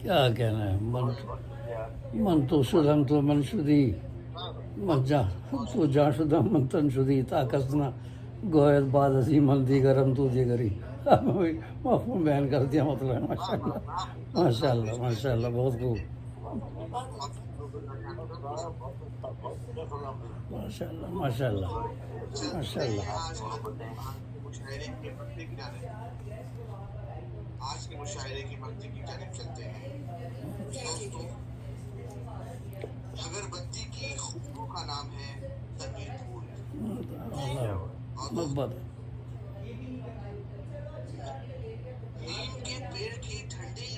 کیا کہنا ہے، من تو شدم تو من شدی، من جا تو جا شدم من تن شدی، طاقتنا گوید بعد ازی من دیگرم تو دیگری. مفہوم بیان کر دیا، مطلب ہے. ماشاء اللہ ماشاء اللہ ماشاء اللہ، بہت خوب. ماشاء اللہ ماشاء اللہ ماشاء اللہ. آج کے مشاعرے کی منطق کی جانب چلتے ہیں. دوستو، اگربتی کی خوشبو کا نام ہے تنویر پھول. محبت. نیم کے پیڑ کی ٹھنڈی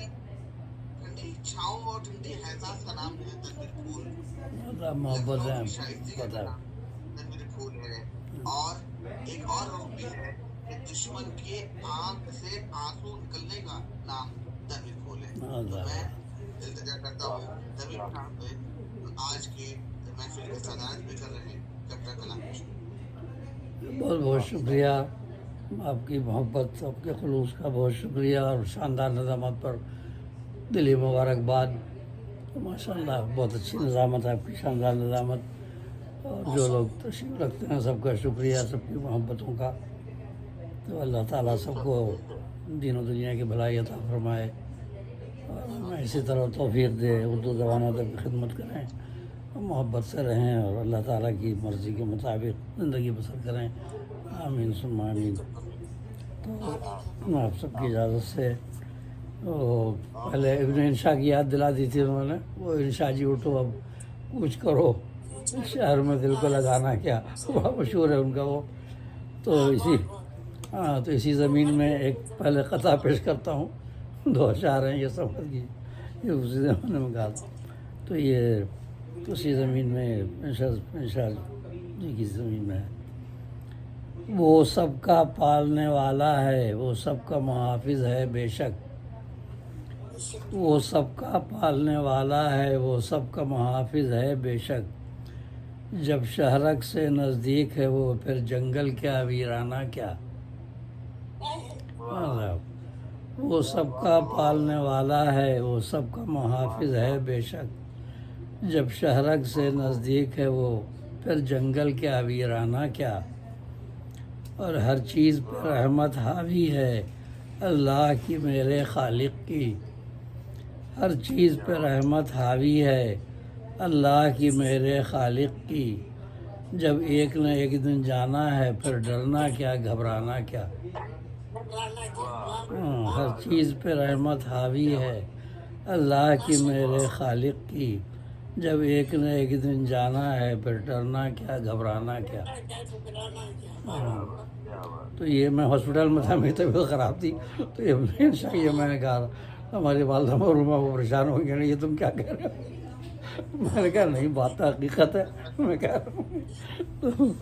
ٹھنڈی چھاؤں اور ٹھنڈی احساس کا نام ہے تنویر پھول. محبت لکھنؤ ہے. کی شائستگی کا نام تنویر پھول ہے. اور ایک اور رخ بھی ہے کہ دشمن کے آنکھ سے آنسو نکلنے کا نام تنویر پھول ہے. تو میں التجا کرتا ہوں تنویر صاحب پہ آج کی محفل کی صدارت بھی کر رہے ہیں ڈاکٹر کلام بخش. بہت بہت شکریہ آپ کی محبت، آپ کے خلوص کا بہت شکریہ، اور شاندار نظامت پر دلی مبارکباد. ماشاء اللہ بہت اچھی نظامت ہے آپ کی، شاندار نظامت. اور جو لوگ تشریف رکھتے ہیں سب کا شکریہ، سب کی محبتوں کا. تو اللہ تعالیٰ سب کو دین و دنیا کی بھلائی عطا فرمائے، اور ہمیں اسی طرح توفیق دے، اردو زبان ادب کی خدمت کریں، محبت سے رہیں، اور اللہ تعالیٰ کی مرضی کے مطابق زندگی بسر کریں. آمین ثم آمین. تو میں آپ سب کی اجازت سے پہلے ابن انشا کی یاد دلا دی تھی انہوں نے. وہ انشا جی اٹھو اب کچھ کرو، شہر میں دل کو لگانا کیا، بہت مشہور ہے ان کا وہ. تو اسی زمین میں ایک پہلے قطعہ پیش کرتا ہوں. 2 اشعار ہیں، یہ سمجھ لیجیے، یہ اسی زمانے میں گا. تو یہ اسی زمین میں انشا جی کی زمین میں ہے. وہ سب کا پالنے والا ہے، وہ سب کا محافظ ہے بے شک. وہ سب کا پالنے والا ہے، وہ سب کا محافظ ہے بے شک. جب شہرک سے نزدیک ہے وہ، پھر جنگل کیا ویرانہ کیا. وہ سب کا پالنے والا ہے، وہ سب کا محافظ ہے بے شک. جب شہرک سے نزدیک ہے وہ، پھر جنگل کیا ویرانہ کیا. اور ہر چیز پر رحمت حاوی ہے اللہ کی میرے خالق کی. ہر چیز پہ رحمت حاوی ہے اللہ کی میرے خالق کی. جب ایک نہ ایک دن جانا ہے، پھر ڈرنا کیا گھبرانا کیا. ہر چیز پہ رحمت حاوی ہے اللہ کی میرے خالق کی. جب ایک نہ ایک دن جانا ہے، پھر ڈرنا کیا گھبرانا کیا. تو یہ میں ہاسپٹل میں تھا، میری طبیعت خراب تھی، تو یہ میں نے کہا ہماری والدہ مرحومہ وہ پریشان ہو گیا، یہ تم کیا کہہ رہے ہو. میں نے کہا نہیں، بات تو حقیقت ہے. میں کہہ رہا ہوں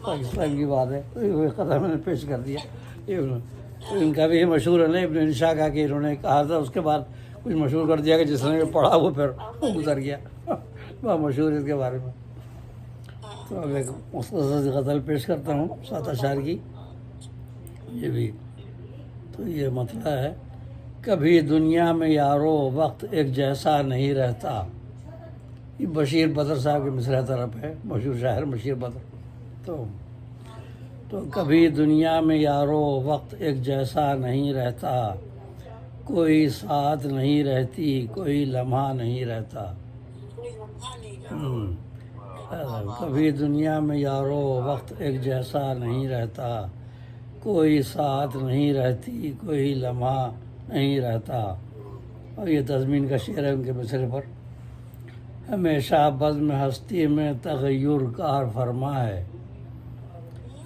پاکستان کی بات ہے. وہ قطعہ میں نے پیش کر دیا. ان کا بھی یہ مشہور ہے نا ابن انشا کا، کہ انہوں نے کہا تھا اس کے بعد کچھ مشہور کر دیا کہ جس نے پڑھا وہ پھر گزر گیا. بہت مشہور ہے اس کے بارے میں. تو اب ایک مختصر غزل پیش کرتا ہوں 7 اشعار کی. یہ بھی تو یہ مطلب ہے: کبھی دنیا میں یارو وقت ایک جیسا نہیں رہتا. یہ بشیر بدر صاحب کے مصرع طرف ہے، مشہور شاعر بشیر بدر. تو کبھی دنیا میں یارو وقت ایک جیسا نہیں رہتا. کوئی ساتھ نہیں رہتی، کوئی لمحہ نہیں رہتا. کبھی دنیا میں یارو وقت ایک جیسا نہیں رہتا. کوئی ساتھ نہیں رہتی، کوئی لمحہ نہیں رہتا. اور یہ تضمین کا شعر ہے ان کے مصرع پر. ہمیشہ بزم ہستی میں تغیر کار فرما ہے.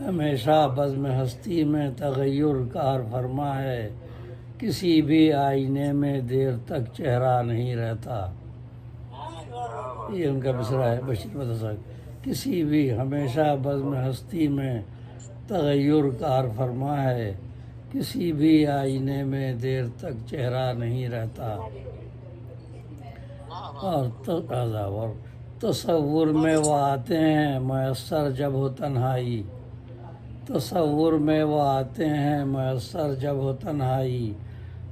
ہمیشہ بزم ہستی میں تغیر کار فرما ہے. کسی بھی آئینے میں دیر تک چہرہ نہیں رہتا. یہ ان کا مصرع ہے بشیر بدر صاحب. کسی بھی ہمیشہ بزم ہستی میں تغیر کار فرما ہے. کسی بھی آئینے میں دیر تک چہرہ نہیں رہتا. اور تصور میں وہ آتے ہیں میسر جب ہو تنہائی. تصور میں وہ آتے ہیں میسر جب ہو تنہائی.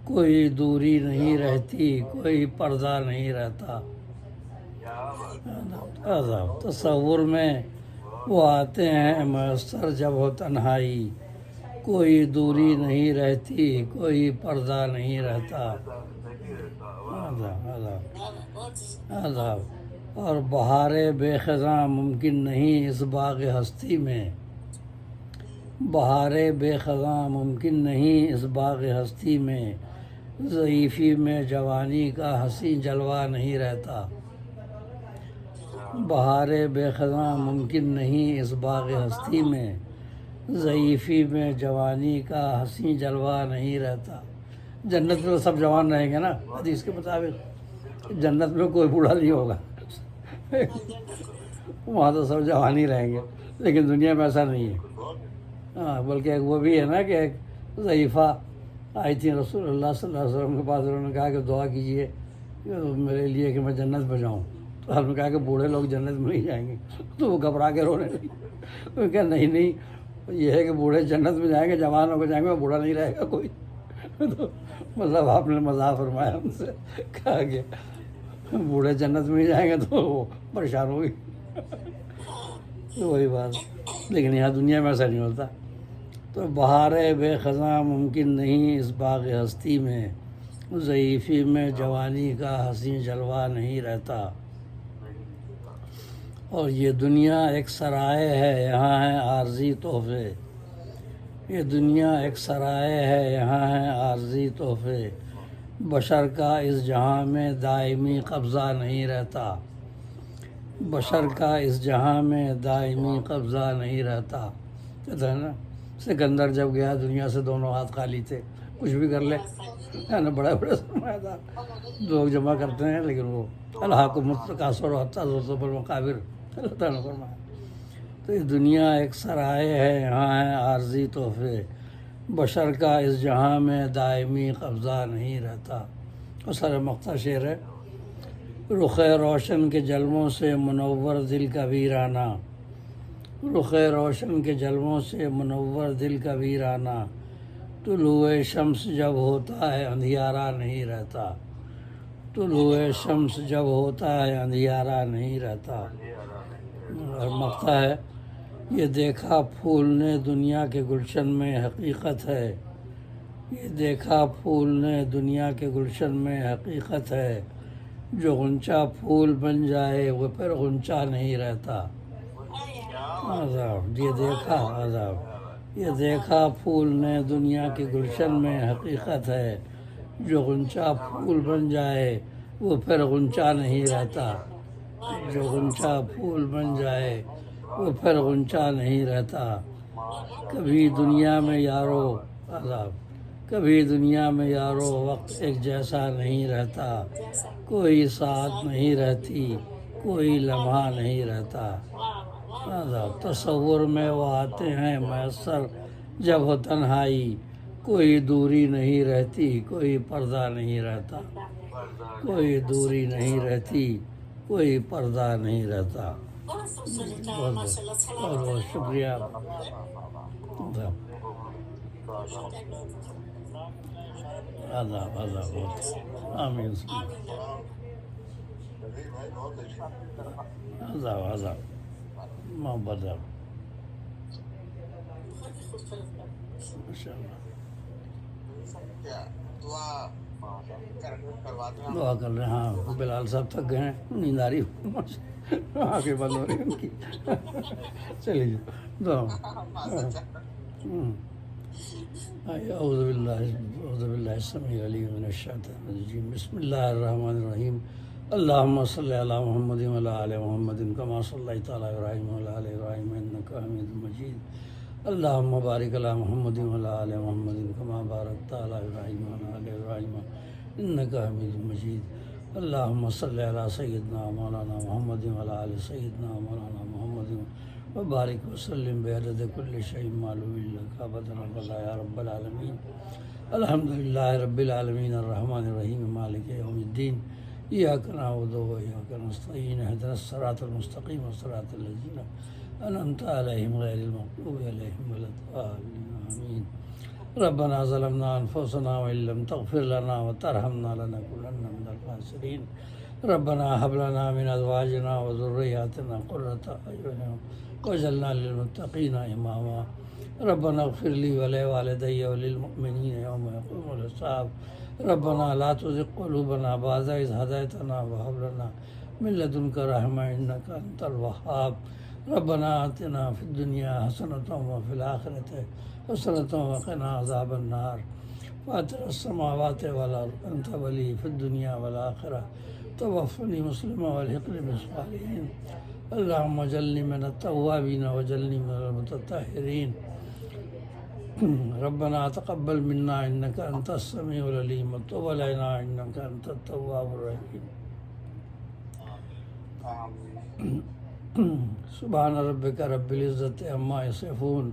کوئی دوری نہیں رہتی، کوئی پردہ نہیں رہتا۔ عذاب تصور میں وہ آتے ہیں میسر جب ہو تنہائی، کوئی دوری نہیں رہتی، کوئی پردہ نہیں رہتا۔ عذاب اور بہار بے خزاں ممکن نہیں اس باغ ہستی میں، بہار بے خزاں ممکن نہیں اس باغ ہستی میں، ضعیفی میں جوانی کا حسین جلوہ نہیں رہتا۔ بہار بے خزاں ممکن نہیں اس باغ ہستی میں، ضعیفی میں جوانی کا حسین جلوہ نہیں رہتا۔ جنت میں تو سب جوان رہیں گے نا، حدیث کے مطابق جنت میں کوئی بوڑھا نہیں ہوگا، وہاں تو سب جوان ہی رہیں گے، لیکن دنیا میں ایسا نہیں ہے۔ ہاں، بلکہ ایک وہ بھی ہے نا کہ ایک ضعیفہ آئی تھی رسول اللہ صلی اللہ علیہ وسلم کے پاس، انہوں نے کہا کہ دعا کیجیے میرے لیے کہ میں جنت میں جاؤں، تو آپ نے کہا کہ بوڑھے لوگ جنت میں نہیں جائیں گے، تو وہ گھبرا کے رونے لگی۔ تو کہا نہیں یہ ہے کہ بوڑھے جنت میں جائیں گے، جوان ہو کے جائیں گے، بوڑھا نہیں رہے گا کوئی۔ تو مطلب آپ نے مزاح فرمایا ہم سے، کہا کہ بوڑھے جنت میں نہیں جائیں گے تو وہ پریشان ہوگی۔ تو وہی بات، لیکن یہاں دنیا میں ایسا نہیں ہوتا۔ تو بہار بے خزاں ممکن نہیں اس باغ ہستی میں، ضعیفی میں جوانی کا حسین جلوہ نہیں رہتا۔ اور یہ دنیا ایک سرائے ہے، یہاں ہیں عارضی تحفے، یہ دنیا ایک سرائے ہے، یہاں ہیں عارضی تحفے، بشر کا اس جہاں میں دائمی قبضہ نہیں رہتا، بشر کا اس جہاں میں دائمی قبضہ نہیں رہتا۔ کہتا ہے نا سکندر جب گیا دنیا سے دونوں ہاتھ خالی تھے، کچھ بھی کر لے، ہے نا، بڑے بڑے سرمایہ دار لوگ جمع کرتے ہیں، لیکن وہ الحاکم التکاثر حتی زرتم المقابر، اللہ تعالیٰ نے فرمایا۔ تو یہ دنیا ایک سرائے ہے، یہاں ہیں عارضی تحفے، بشر کا اس جہاں میں دائمی قبضہ نہیں رہتا۔ اور سر مقطع شعر ہے، رخ روشن کے جلووں سے منور دل کا ویرانہ، رخ روشن کے جلووں سے منور دل کا ویرانہ، طلوع شمس جب ہوتا ہے اندھیارا نہیں رہتا، طلوع شمس جب ہوتا ہے اندھیارا نہیں رہتا۔ اور مقطع ہے، یہ دیکھا پھول نے دنیا کے گلشن میں حقیقت ہے، یہ دیکھا پھول نے دنیا کے گلشن میں حقیقت ہے، جو غنچہ پھول بن جائے وہ پھر غنچہ نہیں رہتا۔ عذاب یہ دیکھا، عذاب یہ دیکھا پھول نے دنیا کے گلشن میں حقیقت ہے، جو غنچہ پھول بن جائے وہ پھر غنچہ نہیں رہتا، جو غنچہ پھول بن جائے وہ پھر غنچہ نہیں رہتا۔ کبھی دنیا میں یارو، عذاب کبھی دنیا میں یارو وقت ایک جیسا نہیں رہتا، کوئی ساتھ نہیں رہتی، کوئی لمحہ نہیں رہتا۔ عذاب تصور میں وہ آتے ہیں میسر جب ہو تنہائی، کوئی دوری نہیں رہتی، کوئی پردہ نہیں رہتا، کوئی دوری نہیں رہتی، کوئی پردہ نہیں رہتا۔ بہت بہت شکریہ۔ عذاب آمین۔ عذاب محبت ہے، ماشاء اللہ۔ دعا کر رہے ہیں، ہاں بلال صاحب تھک گئے ہیں، نیند آ رہی، آنکھیں بند ہو رہی ہیں ان کی۔ چلیے دعا۔ اعوذ باللہ السمیع العلیم من الشیطان الرجیم، بسم اللہ الرحمن الرحیم، اللہم صلی علی محمد وعلی آل محمد کما صلیت علی ابراہیم وعلی آل ابراہیم انک حمید مجید، اللہم بارک علی محمد وعلی آل محمد کما بارکت علی ابراہیم وعلی آل ابراہیم انک حمید مجید، اللہم صلی علی سیدنا مولانا محمد وعلی آل سیدنا مولانا محمد وبارک وسلم بعدد کل شیء معلوم لک ابدا ابدا یا رب العالمین۔ الحمدللہ رب العالمین الرحمن الرحیم مالک یوم الدین، ایاک نعبد و ایاک نستعین، اہدنا الصراط المستقیم صراط الذین انعمت علیہم غیر المغضوب علیہم ولا الضالین آمین۔ ربنا ظلمنا أنفسنا وإن لم تغفر لنا وترحمنا لنكونن من الخاسرين ربنا هب لنا من أزواجنا وذرياتنا قرة أعين واجعلنا للمتقين إماما ربنا اغفر لي ولوالدي وللمؤمنين يوم يقوم الحساب ربنا لا تزغ قلوبنا بعد إذ هديتنا وهب لنا من لدنك رحمة إنك أنت الوهاب ربنا آتنا في الدنيا حسنة وفي الآخرة حسنة وقنا عذاب النار فاطر السماوات والأرض أنت ولي في الدنيا والآخرة توفني مسلما والحقني بالصالحين اللهم اجعلني من التوابين واجعلني من المتطهرين ربنا تقبل منا إنك أنت السميع العليم وتب علينا إنك أنت التواب الرحيم سبحان ربك رب العزة عما يصفون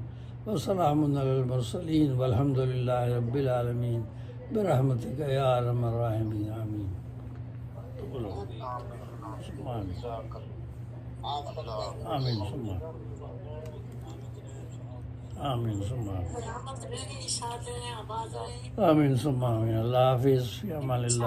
وسلام على المرسلين والحمد لله رب العالمين برحمتك يا أرحم الراحمين آمين آمين ثم آمين ثم آمين ثم آمين اللہ حافظ فی امان اللہ